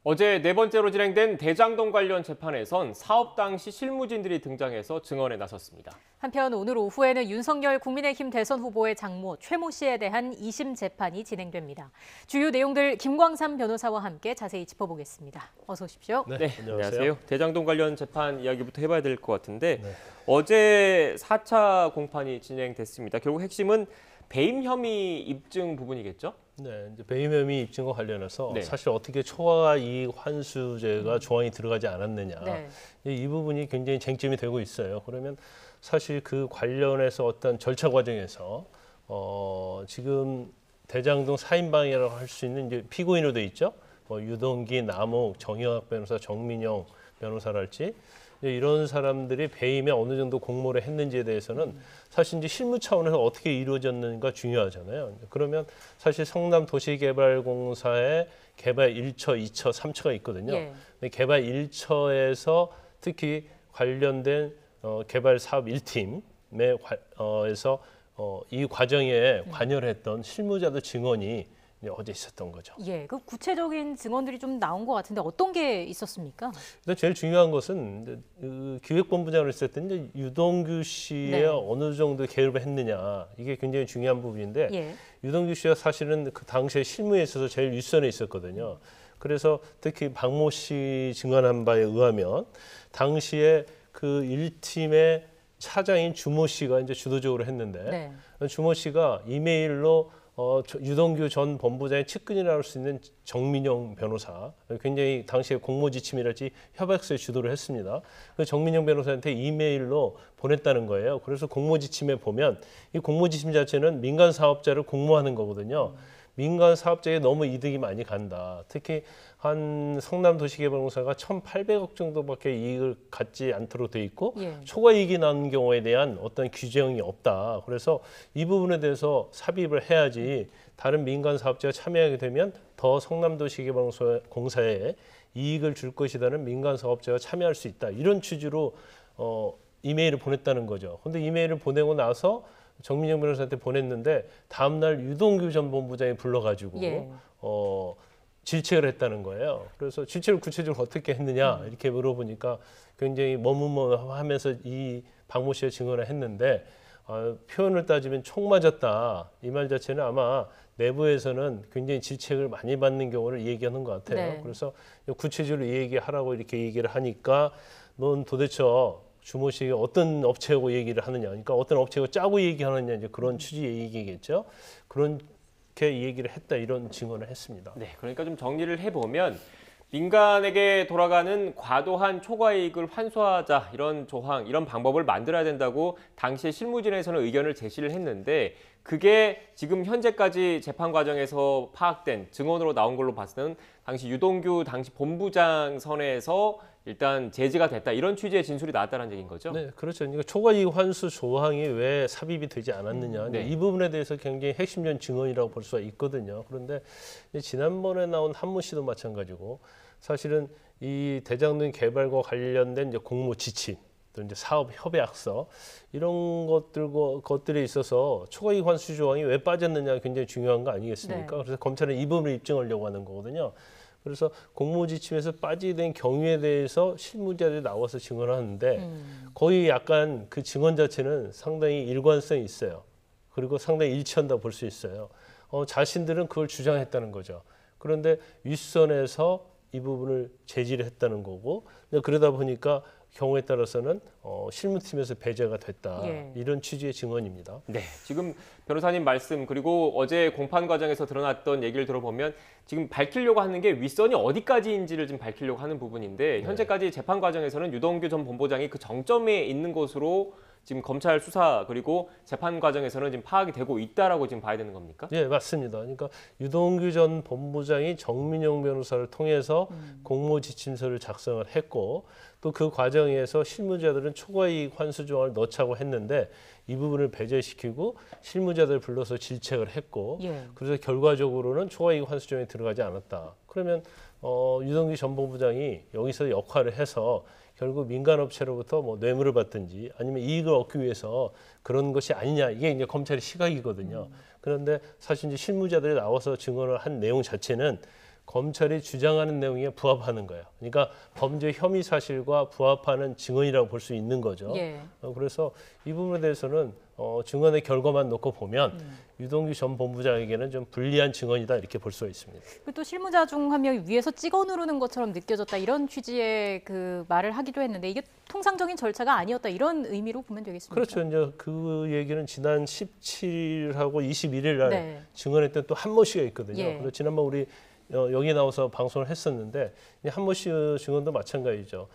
어제 네 번째로 진행된 대장동 관련 재판에선 사업 당시 실무진들이 등장해서 증언에 나섰습니다. 한편 오늘 오후에는 윤석열 국민의힘 대선 후보의 장모 최모 씨에 대한 2심 재판이 진행됩니다. 주요 내용들 김광삼 변호사와 함께 자세히 짚어보겠습니다. 어서 오십시오. 네, 안녕하세요. 대장동 관련 재판 이야기부터 해봐야 될 것 같은데 어제 4차 공판이 진행됐습니다. 결국 핵심은 배임 혐의 입증 부분이겠죠? 네, 이제 배임 혐의 입증과 관련해서 사실 어떻게 초과 이익 환수제가 조항이 들어가지 않았느냐 이 부분이 굉장히 쟁점이 되고 있어요. 그러면 사실 그 관련해서 어떤 절차 과정에서 지금 대장동 사인방이라고 할 수 있는 이제 피고인으로 돼 있죠. 유동기, 남욱, 정영학 변호사, 정민영 변호사랄지 이런 사람들이 배임에 어느 정도 공모를 했는지에 대해서는 사실 이제 실무 차원에서 어떻게 이루어졌는가 중요하잖아요. 그러면 사실 성남도시개발공사의 개발 1처, 2처, 3처가 있거든요. 근데 개발 1처에서 특히 관련된 개발 사업 1팀에서 이 과정에 관여를 했던 실무자들 증언이 어제 있었던 거죠. 예, 그 구체적인 증언들이 좀 나온 것 같은데 어떤 게 있었습니까? 일단 제일 중요한 것은 그 기획본부장을 했을 때 이제 유동규 씨의 어느 정도 개입을 했느냐 이게 굉장히 중요한 부분인데 유동규 씨가 사실은 그 당시에 실무에 있어서 제일 윗선에 있었거든요. 그래서 특히 박모 씨 증언한 바에 의하면 당시에 그 1팀의 차장인 주모 씨가 이제 주도적으로 했는데 주모 씨가 이메일로 유동규 전 본부장의 측근이라고 할 수 있는 정민영 변호사, 굉장히 당시에 공모지침이랄지 협약서에 주도를 했습니다. 그 정민영 변호사한테 이메일로 보냈다는 거예요. 그래서 공모지침에 보면 이 공모지침 자체는 민간 사업자를 공모하는 거거든요. 민간 사업자에 너무 이득이 많이 간다. 특히 한 성남도시개발공사가 1,800억 정도밖에 이익을 갖지 않도록 돼 있고 초과 이익이 나는 경우에 대한 어떤 규정이 없다. 그래서 이 부분에 대해서 삽입을 해야지 다른 민간 사업자가 참여하게 되면 더 성남도시개발공사에 이익을 줄 것이라는 민간 사업자가 참여할 수 있다. 이런 취지로 이메일을 보냈다는 거죠. 근데 이메일을 보내고 나서 정민영 변호사한테 보냈는데 다음날 유동규 전 본부장이 불러가지고 질책을 했다는 거예요. 그래서 질책을 구체적으로 어떻게 했느냐 이렇게 물어보니까 굉장히 머뭇머뭇하면서 이 박모 씨의 증언을 했는데 표현을 따지면 총 맞았다. 이 말 자체는 아마 내부에서는 굉장히 질책을 많이 받는 경우를 얘기하는 것 같아요. 그래서 구체적으로 얘기하라고 이렇게 얘기를 하니까 넌 도대체 주모 씨가 어떤 업체하고 얘기를 하느냐, 그러니까 어떤 업체가 짜고 얘기하느냐 이제 그런 취지의 얘기겠죠. 그렇게 얘기를 했다 이런 증언을 했습니다. 네, 그러니까 좀 정리를 해보면 민간에게 돌아가는 과도한 초과이익을 환수하자 이런 조항, 이런 방법을 만들어야 된다고 당시에 실무진에서는 의견을 제시를 했는데 그게 지금 현재까지 재판 과정에서 파악된 증언으로 나온 걸로 봐서는 당시 유동규 당시 본부장 선에서 일단 제지가 됐다 이런 취지의 진술이 나왔다는 얘기인 거죠? 네, 그렇죠. 그러니까 초과이익 환수 조항이 왜 삽입이 되지 않았느냐 이 부분에 대해서 굉장히 핵심적인 증언이라고 볼 수가 있거든요. 그런데 지난번에 나온 한모 씨도 마찬가지고 사실은 이 대장동 개발과 관련된 이제 공모 지침 또 이제 사업 협약서 이런 것들에 있어서 초과이익 환수 조항이 왜 빠졌느냐 굉장히 중요한 거 아니겠습니까? 그래서 검찰은 이 부분을 입증하려고 하는 거거든요. 그래서 공모지침에서 빠지게 된 경위에 대해서 실무자들이 나와서 증언하는데 거의 약간 그 증언 자체는 상당히 일관성이 있어요. 그리고 상당히 일치한다고 볼 수 있어요. 자신들은 그걸 주장했다는 거죠. 그런데 윗선에서 이 부분을 제지를 했다는 거고 그러다 보니까 경우에 따라서는 실무팀에서 배제가 됐다. 이런 취지의 증언입니다. 네, 지금 변호사님 말씀 그리고 어제 공판 과정에서 드러났던 얘기를 들어보면 지금 밝히려고 하는 게 윗선이 어디까지인지를 지금 밝히려고 하는 부분인데 현재까지 재판 과정에서는 유동규 전 본부장이 그 정점에 있는 것으로 지금 검찰 수사 그리고 재판 과정에서는 지금 파악이 되고 있다라고 지금 봐야 되는 겁니까? 네, 맞습니다. 그러니까 유동규 전 본부장이 정민영 변호사를 통해서 공모지침서를 작성을 했고 또 그 과정에서 실무자들은 초과이익 환수 조항을 넣자고 했는데 이 부분을 배제시키고 실무자들 불러서 질책을 했고 그래서 결과적으로는 초과이익 환수 조항이 들어가지 않았다. 그러면 유동규 전 본부장이 여기서 역할을 해서 결국 민간업체로부터 뭐 뇌물을 받든지 아니면 이익을 얻기 위해서 그런 것이 아니냐 이게 이제 검찰의 시각이거든요. 그런데 사실 이제 실무자들이 나와서 증언을 한 내용 자체는 검찰이 주장하는 내용에 부합하는 거예요. 그러니까 범죄 혐의 사실과 부합하는 증언이라고 볼 수 있는 거죠. 예. 그래서 이 부분에 대해서는 증언의 결과만 놓고 보면 유동규 전 본부장에게는 좀 불리한 증언이다 이렇게 볼 수가 있습니다. 또 실무자 중 한 명이 위에서 찍어 누르는 것처럼 느껴졌다 이런 취지의 그 말을 하기도 했는데 이게 통상적인 절차가 아니었다 이런 의미로 보면 되겠습니까? 그렇죠. 이제 그 얘기는 지난 17일하고 21일 날 네. 증언했던 또 한모 씨가 있거든요. 예. 그래서 지난번 우리 여기 나와서 방송을 했었는데 한모 씨 증언도 마찬가지죠.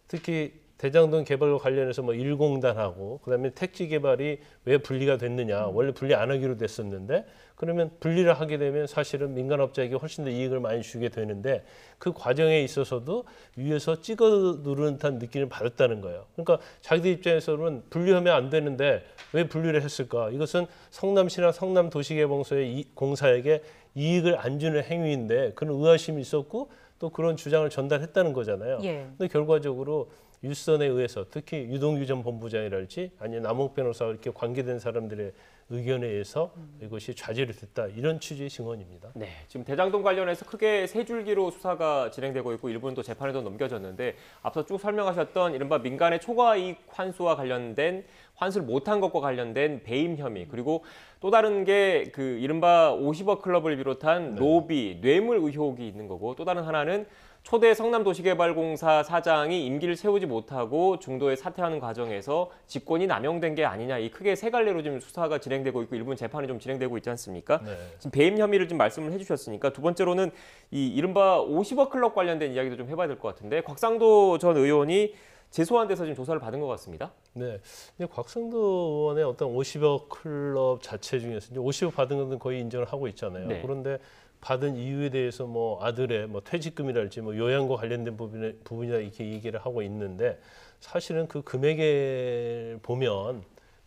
특히 대장동 개발과 관련해서 뭐 일공단하고 그다음에 택지 개발이 왜 분리가 됐느냐. 원래 분리 안 하기로 됐었는데 그러면 분리를 하게 되면 사실은 민간업자에게 훨씬 더 이익을 많이 주게 되는데 그 과정에 있어서도 위에서 찍어 누르는 듯한 느낌을 받았다는 거예요. 그러니까 자기들 입장에서는 분리하면 안 되는데 왜 분리를 했을까? 이것은 성남시나 성남도시개발공사의 공사에게 이익을 안 주는 행위인데 그런 의아심이 있었고 또 그런 주장을 전달했다는 거잖아요. 예. 근데 결과적으로 윗선에 의해서 특히 유동규 전 본부장이랄지 아니면 남욱 변호사 이렇게 관계된 사람들의 의견에 의해서 이것이 좌절이 됐다 이런 취지의 증언입니다. 네, 지금 대장동 관련해서 크게 세 줄기로 수사가 진행되고 있고 일부는 또 재판에도 넘겨졌는데 앞서 쭉 설명하셨던 이른바 민간의 초과이익 환수와 관련된 환수를 못한 것과 관련된 배임 혐의 그리고 또 다른 게 그 이른바 50억 클럽을 비롯한 로비, 뇌물 의혹이 있는 거고 또 다른 하나는 초대 성남도시개발공사 사장이 임기를 채우지 못하고 중도에 사퇴하는 과정에서 직권이 남용된 게 아니냐 이 크게 세 갈래로 지금 수사가 진행되고 있고 일부는 재판이 좀 진행되고 있지 않습니까? 네. 지금 배임 혐의를 좀 말씀을 해주셨으니까 두 번째로는 이 이른바 50억 클럽 관련된 이야기도 좀 해봐야 될 것 같은데 곽상도 전 의원이 재소한 데서 지금 조사를 받은 것 같습니다. 네, 근데 곽상도 의원의 어떤 50억 클럽 자체 중에서 이제 50억 받은 것은 거의 인정을 하고 있잖아요. 네. 그런데 받은 이유에 대해서 뭐 아들의 뭐 퇴직금이랄지 뭐 요양과 관련된 부분이다 이렇게 얘기를 하고 있는데 사실은 그 금액을 보면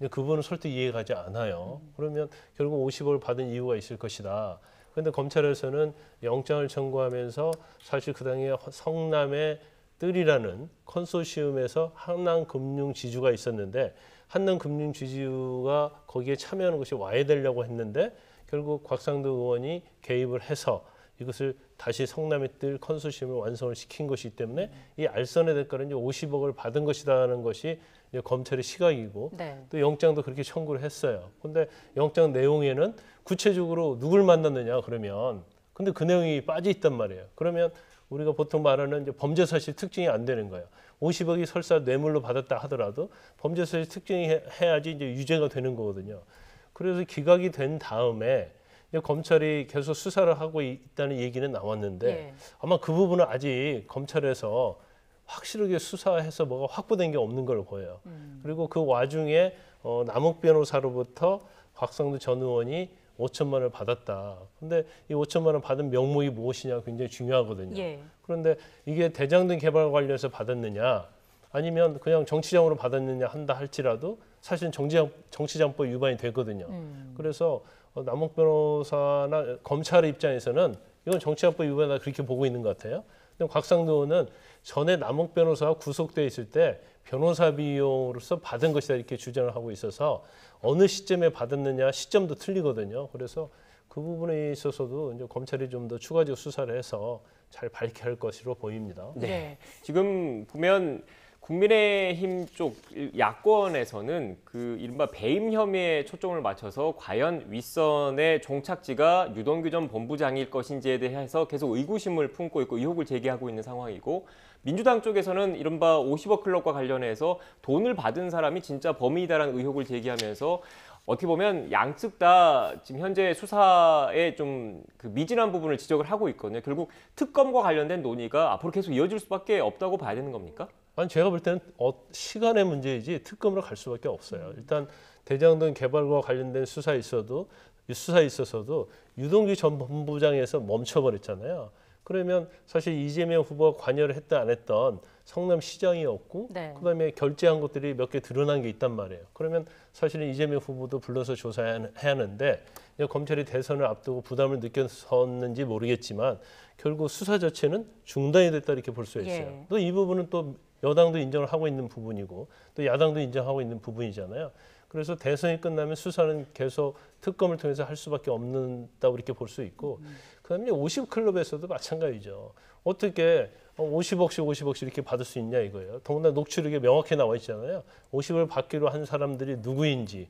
그분은 설득 이해가 가지 않아요. 그러면 결국 50억을 받은 이유가 있을 것이다. 그런데 검찰에서는 영장을 청구하면서 사실 그 당시에 성남의 뜰이라는 컨소시엄에서 한남금융지주가 있었는데 한남금융지주가 거기에 참여하는 것이 와야 되려고 했는데 결국 곽상도 의원이 개입을 해서 이것을 다시 성남의 뜰 컨소시엄을 완성을 시킨 것이기 때문에 이 알선의 대가로 이제 50억을 받은 것이다라는 것이 이제 검찰의 시각이고 네. 또 영장도 그렇게 청구를 했어요. 근데 영장 내용에는 구체적으로 누굴 만났느냐 그러면 근데 그 내용이 빠져 있단 말이에요. 그러면 우리가 보통 말하는 이제 범죄 사실 특징이 안 되는 거예요. 50억이 설사 뇌물로 받았다 하더라도 범죄 사실 특징이 해야지 이제 유죄가 되는 거거든요. 그래서 기각이 된 다음에 이제 검찰이 계속 수사를 하고 있다는 얘기는 나왔는데 예. 아마 그 부분은 아직 검찰에서 확실하게 수사해서 뭐가 확보된 게 없는 걸로 보여요. 그리고 그 와중에 남욱 변호사로부터 곽상도 전 의원이 5천만 원을 받았다. 근데 이 5천만 원 받은 명목이 무엇이냐 굉장히 중요하거든요. 예. 그런데 이게 대장동 개발 관련해서 받았느냐 아니면 그냥 정치장으로 받았느냐 한다 할지라도 사실은 정치장법 위반이 되거든요. 그래서 남욱 변호사나 검찰 입장에서는 이건 정치장법 위반이다 그렇게 보고 있는 것 같아요. 근데 곽상도 의원은 전에 남욱 변호사가 구속돼 있을 때 변호사 비용으로서 받은 것이다 이렇게 주장을 하고 있어서 어느 시점에 받았느냐 시점도 틀리거든요. 그래서 그 부분에 있어서도 이제 검찰이 좀 더 추가적 수사를 해서 잘 밝혀야 할 것으로 보입니다. 네. 지금 보면 국민의힘 쪽 야권에서는 그 이른바 배임 혐의에 초점을 맞춰서 과연 윗선의 종착지가 유동규 전 본부장일 것인지에 대해서 계속 의구심을 품고 있고 의혹을 제기하고 있는 상황이고 민주당 쪽에서는 이른바 50억 클럽과 관련해서 돈을 받은 사람이 진짜 범인이다라는 의혹을 제기하면서 어떻게 보면 양측 다 지금 현재 수사에 좀 그 미진한 부분을 지적을 하고 있거든요. 결국 특검과 관련된 논의가 앞으로 계속 이어질 수밖에 없다고 봐야 되는 겁니까? 아니 제가 볼 때는 시간의 문제이지 특검으로 갈 수밖에 없어요. 일단 대장동 개발과 관련된 수사에 있어서도 유동규 전 본부장에서 멈춰버렸잖아요. 그러면 사실 이재명 후보가 관여를 했든 안 했던 성남시장이었고 네. 그다음에 결제한 것들이 몇 개 드러난 게 있단 말이에요. 그러면 사실은 이재명 후보도 불러서 조사해야 하는데 검찰이 대선을 앞두고 부담을 느꼈었는지 모르겠지만 결국 수사 자체는 중단이 됐다 이렇게 볼 수 있어요. 예. 또 이 부분은 또 여당도 인정을 하고 있는 부분이고 또 야당도 인정하고 있는 부분이잖아요. 그래서 대선이 끝나면 수사는 계속 특검을 통해서 할 수밖에 없는다고 이렇게 볼 수 있고 그다음에 50클럽에서도 마찬가지죠. 어떻게 50억씩 이렇게 받을 수 있냐 이거예요. 더군다나 녹취록에 명확히 나와 있잖아요. 50을 받기로 한 사람들이 누구인지.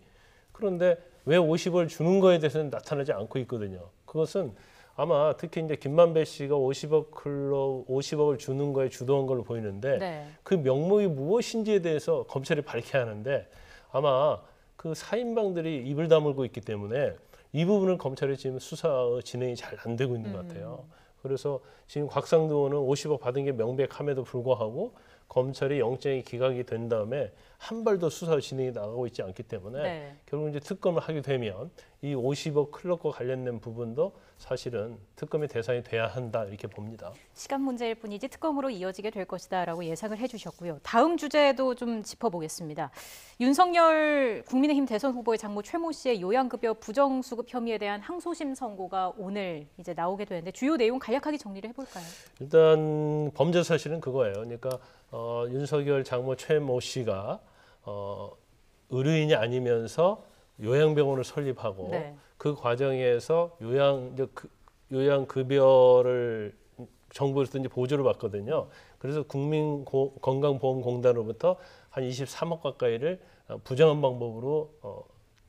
그런데 왜 50을 주는 거에 대해서는 나타나지 않고 있거든요. 그것은 아마 특히 이제 김만배 씨가 50억을 주는 거에 주도한 걸로 보이는데 네. 그 명목이 무엇인지에 대해서 검찰이 밝혀야 하는데 아마 그 사인방들이 입을 다물고 있기 때문에 이 부분은 검찰이 지금 수사 진행이 잘 안 되고 있는 것 같아요. 그래서 지금 곽상도 의원은 50억 받은 게 명백함에도 불구하고 검찰이 영장이 기각이 된 다음에 한 발 더 수사 진행이 나가고 있지 않기 때문에 네. 결국 이제 특검을 하게 되면 이 50억 클럽과 관련된 부분도 사실은 특검의 대상이 돼야 한다 이렇게 봅니다. 시간 문제일 뿐이지 특검으로 이어지게 될 것이다라고 예상을 해주셨고요. 다음 주제도 좀 짚어보겠습니다. 윤석열 국민의힘 대선 후보의 장모 최모 씨의 요양급여 부정수급 혐의에 대한 항소심 선고가 오늘 이제 나오게 되는데 주요 내용 간략하게 정리를 해볼까요? 일단 범죄 사실은 그거예요. 그러니까 윤석열 장모 최모 씨가 의료인이 아니면서 요양병원을 설립하고 네. 그 과정에서 요양급여를 정부에서 이제 보조를 받거든요. 그래서 국민건강보험공단으로부터 한 23억 가까이를 부정한 방법으로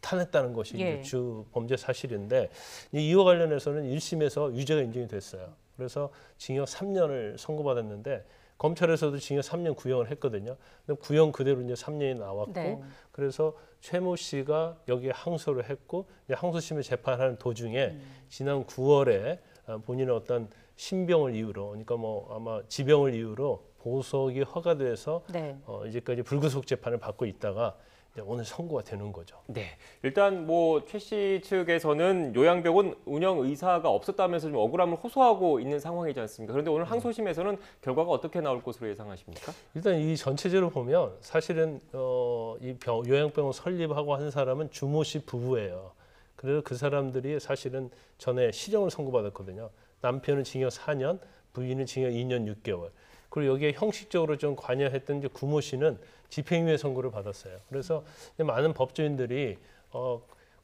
탄했다는 것이 예. 이제 주 범죄 사실인데 이와 관련해서는 1심에서 유죄가 인정이 됐어요. 그래서 징역 3년을 선고받았는데 검찰에서도 징역 3년 구형을 했거든요. 근데 구형 그대로 이제 3년이 나왔고 네. 그래서 최모 씨가 여기에 항소를 했고 이제 항소심을 재판하는 도중에 지난 9월에 본인의 어떤 신병을 이유로 그러니까 뭐 아마 지병을 이유로 보석이 허가돼서 네. 이제까지 불구속 재판을 받고 있다가 이제 오늘 선고가 되는 거죠. 네, 일단 뭐 최 씨 측에서는 요양병원 운영 의사가 없었다면서 좀 억울함을 호소하고 있는 상황이지 않습니까? 그런데 오늘 항소심에서는 결과가 어떻게 나올 것으로 예상하십니까? 일단 이 전체적으로 보면 사실은 이 요양병원 설립하고 한 사람은 주모 씨 부부예요. 그래서 그 사람들이 사실은 전에 실형을 선고받았거든요. 남편은 징역 4년, 부인은 징역 2년 6개월. 그리고 여기에 형식적으로 좀 관여했던 이제 구모 씨는 집행유예 선고를 받았어요. 그래서 많은 법조인들이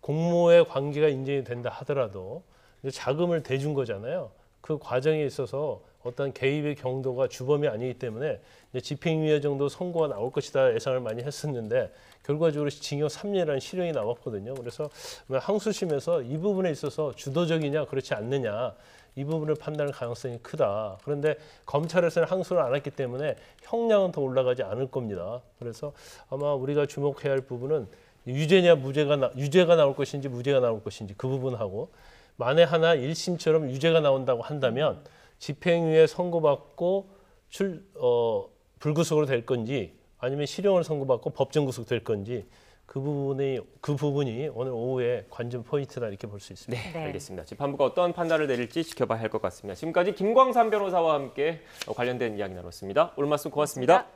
공모의 관계가 인정이 된다 하더라도 자금을 대준 거잖아요. 그 과정에 있어서 어떤 개입의 경도가 주범이 아니기 때문에 집행유예 정도 선고가 나올 것이다 예상을 많이 했었는데 결과적으로 징역 3년이라는 실형이 나왔거든요. 그래서 항소심에서 이 부분에 있어서 주도적이냐 그렇지 않느냐 이 부분을 판단할 가능성이 크다. 그런데 검찰에서는 항소를 안 했기 때문에 형량은 더 올라가지 않을 겁니다. 그래서 아마 우리가 주목해야 할 부분은 유죄냐 유죄가 나올 것인지 무죄가 나올 것인지 그 부분하고 만에 하나 1심처럼 유죄가 나온다고 한다면 집행유예 선고받고 불구속으로 될 건지 아니면 실형을 선고받고 법정 구속될 건지 그 부분이 오늘 오후에 관전 포인트다 이렇게 볼 수 있습니다. 네, 알겠습니다. 재판부가 어떤 판단을 내릴지 지켜봐야 할 것 같습니다. 지금까지 김광삼 변호사와 함께 관련된 이야기 나눴습니다. 오늘 말씀 고맙습니다.